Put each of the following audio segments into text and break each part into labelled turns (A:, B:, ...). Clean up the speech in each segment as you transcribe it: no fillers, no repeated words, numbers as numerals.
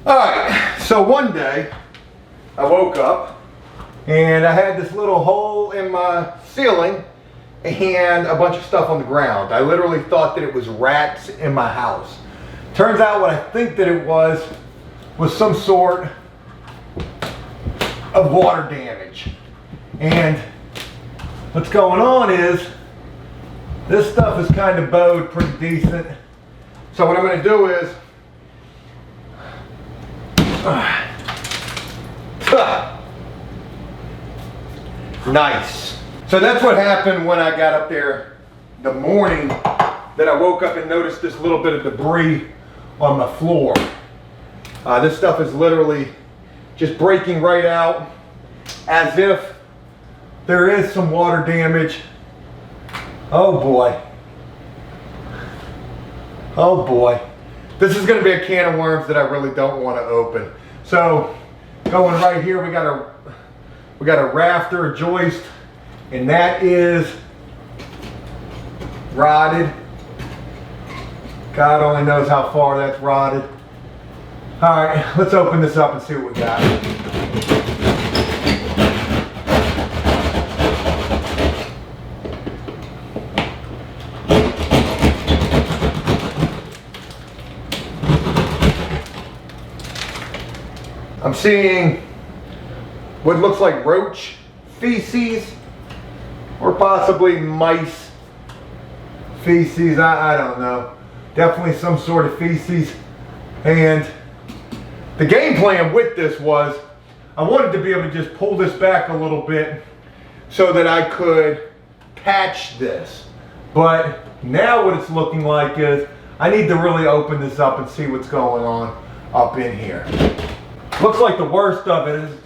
A: All right, so one day I woke up and I had this little hole in my ceiling and a bunch of stuff on the ground. I literally thought that it was rats in my house. Turns out what I think that it was some sort of water damage. And what's going on is this stuff is kind of bowed pretty decent. So what I'm going to do is nice. So that's what happened when I got up there the morning that I woke up and noticed this little bit of debris on my floor. This stuff is literally just breaking right out as if there is some water damage. Oh boy. Oh boy. This is going to be a can of worms that I really don't want to open. So going right here, we got a rafter, a joist, and that is rotted. God only knows how far that's rotted. All right, let's open this up and see what we got. I'm seeing what looks like roach feces or possibly mice feces. I don't know. Definitely some sort of feces. And the game plan with this was I wanted to be able to just pull this back a little bit so that I could patch this. But now what it's looking like is I need to really open this up and see what's going on up in here. Looks like the worst of it is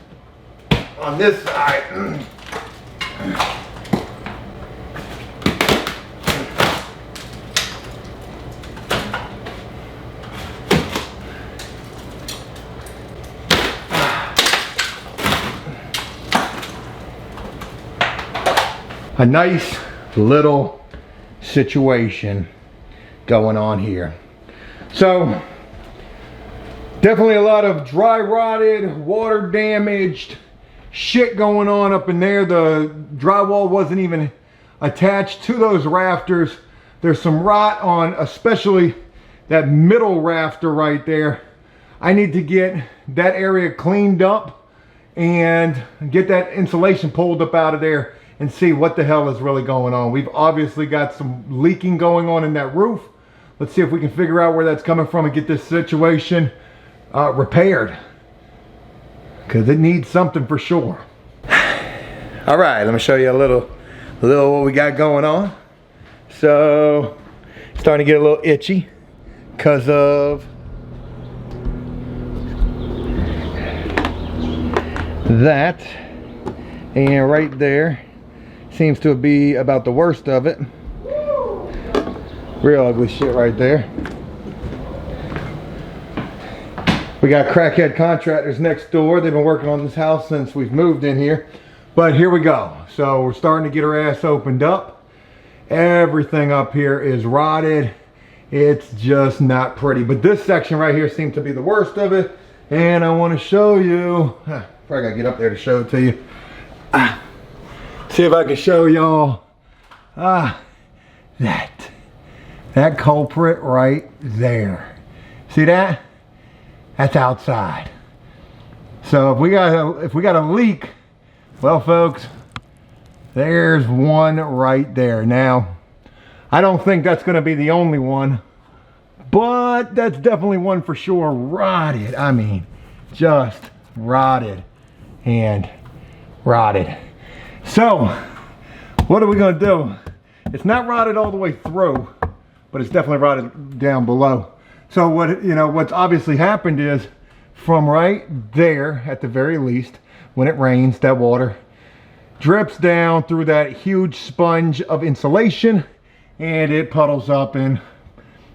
A: on this side. A nice little situation going on here. So definitely a lot of dry rotted, water damaged shit going on up in there. The drywall wasn't even attached to those rafters. There's some rot on especially that middle rafter right there. I need to get that area cleaned up and get that insulation pulled up out of there and see what the hell is really going on. We've obviously got some leaking going on in that roof. Let's see if we can figure out where that's coming from and get this situation repaired, because it needs something for sure. All right, let me show you a little what we got going on. So starting to get a little itchy because of that, and right there seems to be about the worst of it. Real ugly shit right there. We got crackhead contractors next door. They've been working on this house since we've moved in here. But here we go. So we're starting to get our ass opened up. Everything up here is rotted. It's just not pretty. But this section right here seems to be the worst of it. And I want to show you. Probably gotta get up there to show it to you. See if I can show y'all that culprit right there. See that? That's outside. So if we got a leak, well folks, there's one right there. Now, I don't think that's gonna be the only one, but that's definitely one for sure. Rotted. I mean, just rotted and rotted. So, what are we gonna do? It's not rotted all the way through, but it's definitely rotted down below. So what's obviously happened is from right there, at the very least, when it rains, that water drips down through that huge sponge of insulation and it puddles up and,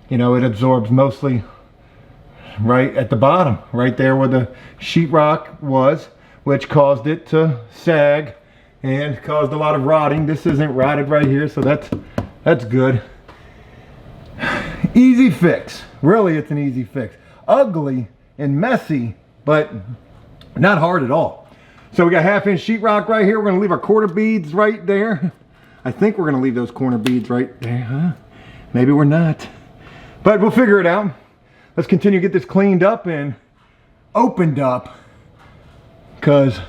A: it absorbs mostly right at the bottom, right there where the sheetrock was, which caused it to sag and caused a lot of rotting. This isn't rotted right here, so that's good. Easy fix. Really, it's an easy fix. Ugly and messy, but not hard at all. So we got 1/2 inch sheetrock right here. We're gonna leave our quarter beads right there. I think we're gonna leave those corner beads right there, huh? Maybe we're not, but we'll figure it out. Let's continue to get this cleaned up and opened up, because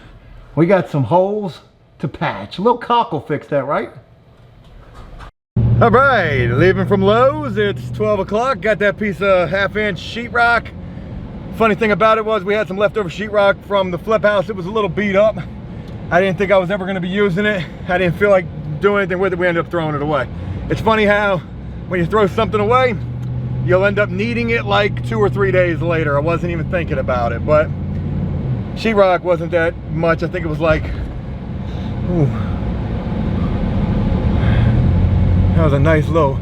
A: we got some holes to patch. A little caulk will fix that, right? All right, leaving from Lowe's. It's 12 o'clock. Got that piece of 1/2 inch sheetrock. Funny thing about it was we had some leftover sheetrock from the flip house. It was a little beat up. I didn't think I was ever going to be using it. I didn't feel like doing anything with it. We ended up throwing it away. It's funny how when you throw something away, you'll end up needing it like 2 or 3 days later. I wasn't even thinking about it, but sheetrock wasn't that much. I think it was like, ooh, that was a nice little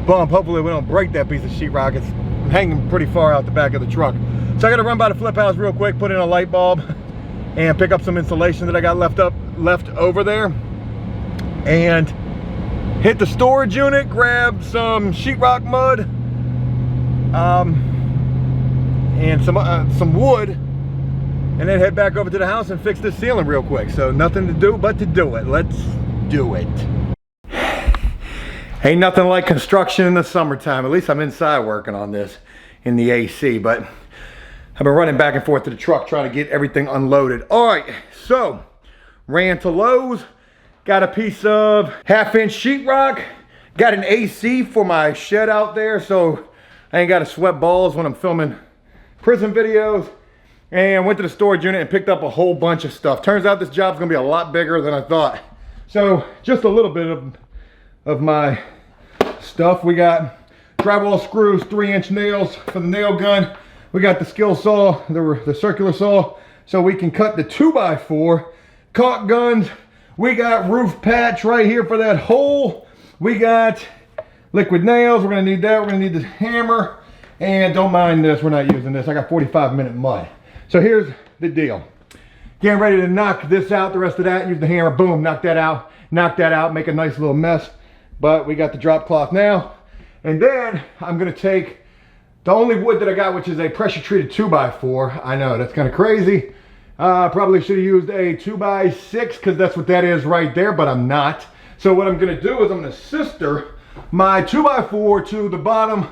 A: bump. Hopefully we don't break that piece of sheetrock. It's hanging pretty far out the back of the truck. So I gotta run by the flip house real quick, put in a light bulb, and pick up some insulation that I got left over there, and hit the storage unit, grab some sheetrock mud, and some wood, and then head back over to the house and fix this ceiling real quick. So nothing to do but to do it. Let's do it. Ain't nothing like construction in the summertime. At least I'm inside working on this in the AC, but I've been running back and forth to the truck trying to get everything unloaded. All right, so ran to Lowe's, got a piece of 1/2 inch sheetrock, got an AC for my shed out there so I ain't got to sweat balls when I'm filming prison videos, and went to the storage unit and picked up a whole bunch of stuff. Turns out this job's gonna be a lot bigger than I thought. So just a little bit of my stuff. We got drywall screws, 3-inch nails for the nail gun. We got the skill saw, the circular saw, so we can cut the 2x4. Caulk guns. We got roof patch right here for that hole. We got liquid nails. We're gonna need that. We're gonna need the hammer. And don't mind this, we're not using this. I got 45-minute mud. So here's the deal. Getting ready to knock this out, the rest of that, use the hammer, boom, knock that out, make a nice little mess. But we got the drop cloth now. And then I'm gonna take the only wood that I got, which is a pressure treated 2x4. I know, that's kind of crazy. Probably should have used a 2x6 because that's what that is right there, but I'm not. So what I'm gonna do is I'm gonna sister my 2x4 to the bottom,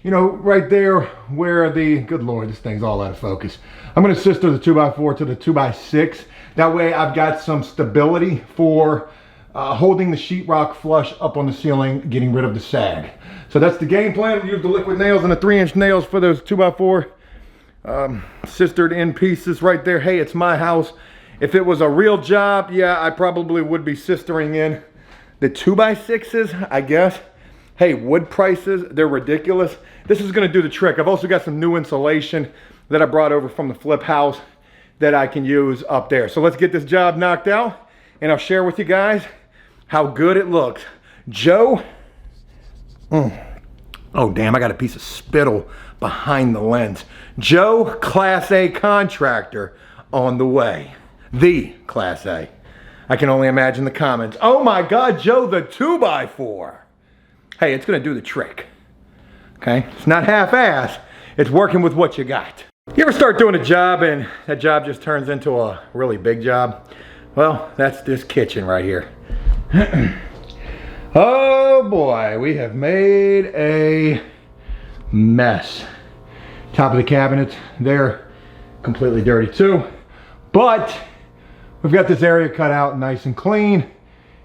A: you know, right there where the, good Lord, this thing's all out of focus. I'm gonna sister the 2x4 to the 2x6. That way I've got some stability for holding the sheetrock flush up on the ceiling, getting rid of the sag. So that's the game plan. Use the liquid nails and the 3-inch nails for those 2x4 sistered in pieces right there. Hey, it's my house. If it was a real job, yeah, I probably would be sistering in the 2x6s, I guess. Hey, wood prices, they're ridiculous. This is gonna do the trick. I've also got some new insulation that I brought over from the flip house that I can use up there. So let's get this job knocked out and I'll share with you guys how good it looks. Joe, oh damn, I got a piece of spittle behind the lens. Joe, Class A contractor on the way. The Class A. I can only imagine the comments. Oh my God, Joe, the 2x4. Hey, it's gonna do the trick, okay? It's not half-ass, it's working with what you got. You ever start doing a job and that job just turns into a really big job? Well, that's this kitchen right here. Oh boy, we have made a mess. Top of the cabinets, they're completely dirty too. But we've got this area cut out nice and clean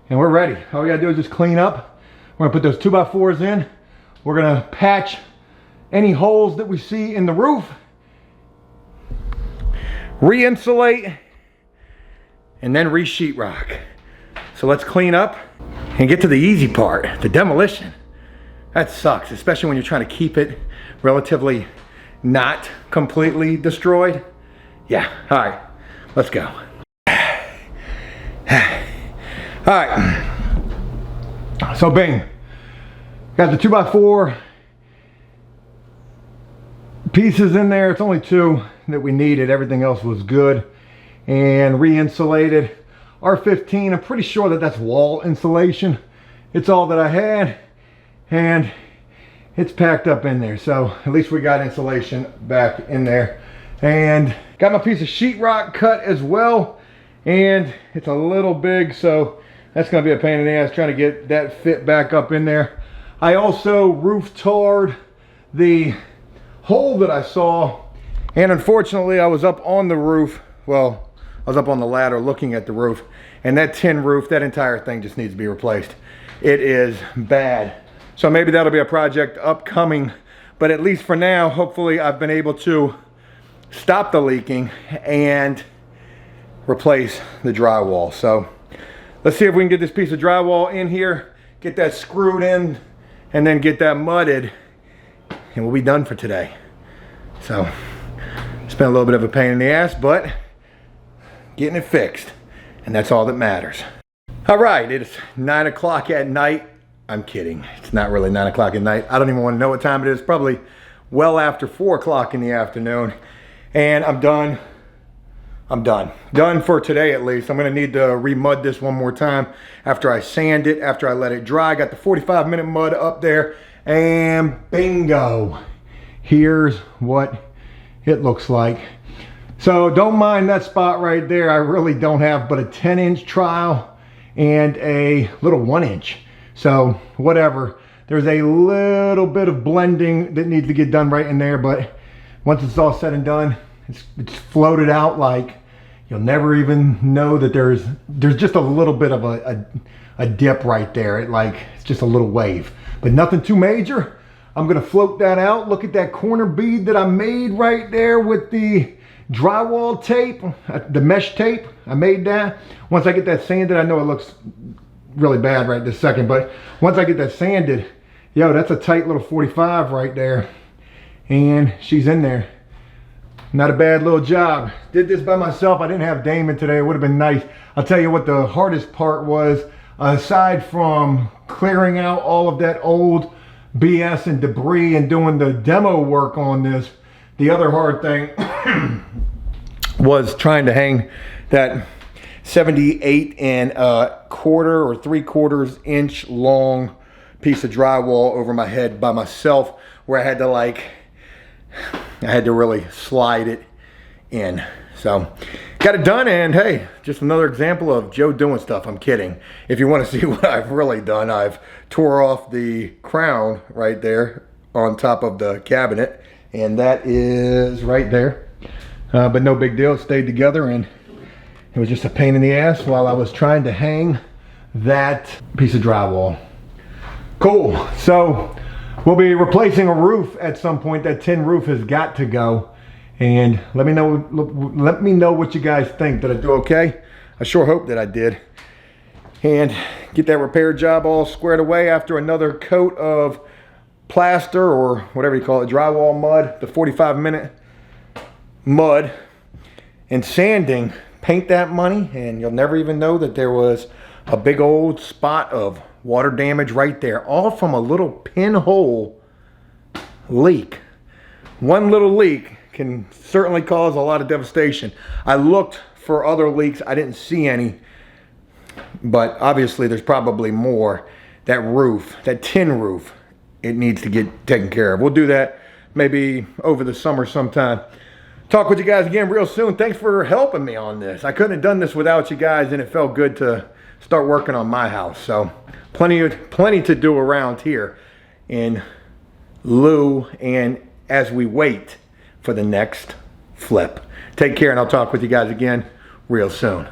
A: and we're ready. All we gotta do is just clean up. We're gonna put those 2x4s in. We're gonna patch any holes that we see in the roof, re-insulate, and then re-sheetrock. So let's clean up and get to the easy part, the demolition. That sucks, especially when you're trying to keep it relatively not completely destroyed. Yeah, all right, let's go. All right, so bing, got the 2x4 pieces in there. It's only 2 that we needed. Everything else was good. And re-insulated. R15, I'm pretty sure that that's wall insulation. It's all that I had. And it's packed up in there. So at least we got insulation back in there. And got my piece of sheetrock cut as well. And it's a little big, so that's gonna be a pain in the ass trying to get that fit back up in there. I also roof tarred the hole that I saw, and unfortunately I was up on the roof. Well, I was up on the ladder looking at the roof, and that tin roof, that entire thing just needs to be replaced. It is bad. So maybe that'll be a project upcoming, but at least for now, hopefully I've been able to stop the leaking and replace the drywall. So let's see if we can get this piece of drywall in here, get that screwed in, and then get that mudded, and we'll be done for today. So it's been a little bit of a pain in the ass, but getting it fixed, and that's all that matters. All right, it is 9 o'clock at night. I'm kidding, it's not really 9 o'clock at night. I don't even want to know what time it is. Probably well after 4 o'clock in the afternoon. And I'm done. I'm done. Done for today at least. I'm gonna need to remud this one more time after I sand it, after I let it dry. Got the 45-minute mud up there, and bingo. Here's what it looks like. So don't mind that spot right there. I really don't have but a 10-inch trowel and a little 1-inch. So whatever, there's a little bit of blending that needs to get done right in there, but once it's all said and done, it's floated out like you'll never even know that there's just a little bit of a dip right there. It's just a little wave, but nothing too major. I'm gonna float that out. Look at that corner bead that I made right there with the drywall tape, the mesh tape. I made that. Once I get that sanded, I know it looks really bad right this second, but once I get that sanded, yo, that's a tight little 45 right there, and she's in there. Not a bad little job. Did this by myself. I didn't have Damon today. It would have been nice. I'll tell you what the hardest part was, aside from clearing out all of that old BS and debris and doing the demo work on this, the other hard thing was trying to hang that 78 and a quarter or 3/4 inch long piece of drywall over my head by myself, where I had to really slide it in. So got it done, and hey, just another example of Joe doing stuff. I'm kidding. If you want to see what I've really done, I've tore off the crown right there on top of the cabinet, and that is right there. But no big deal, it stayed together, and it was just a pain in the ass while I was trying to hang that piece of drywall. Cool, so we'll be replacing a roof at some point. That tin roof has got to go. And let me know what you guys think. Did I do okay? I sure hope that I did. And get that repair job all squared away after another coat of plaster, or whatever you call it, drywall mud, the 45-minute mud, and sanding. Paint that money, and you'll never even know that there was a big old spot of water damage right there, all from a little pinhole leak. One little leak can certainly cause a lot of devastation. I looked for other leaks, I didn't see any, but obviously there's probably more. That roof, that tin roof, it needs to get taken care of. We'll do that maybe over the summer sometime. Talk with you guys again real soon. Thanks for helping me on this. I couldn't have done this without you guys, and it felt good to start working on my house. So plenty to do around here in lieu and as we wait for the next flip. Take care, and I'll talk with you guys again real soon.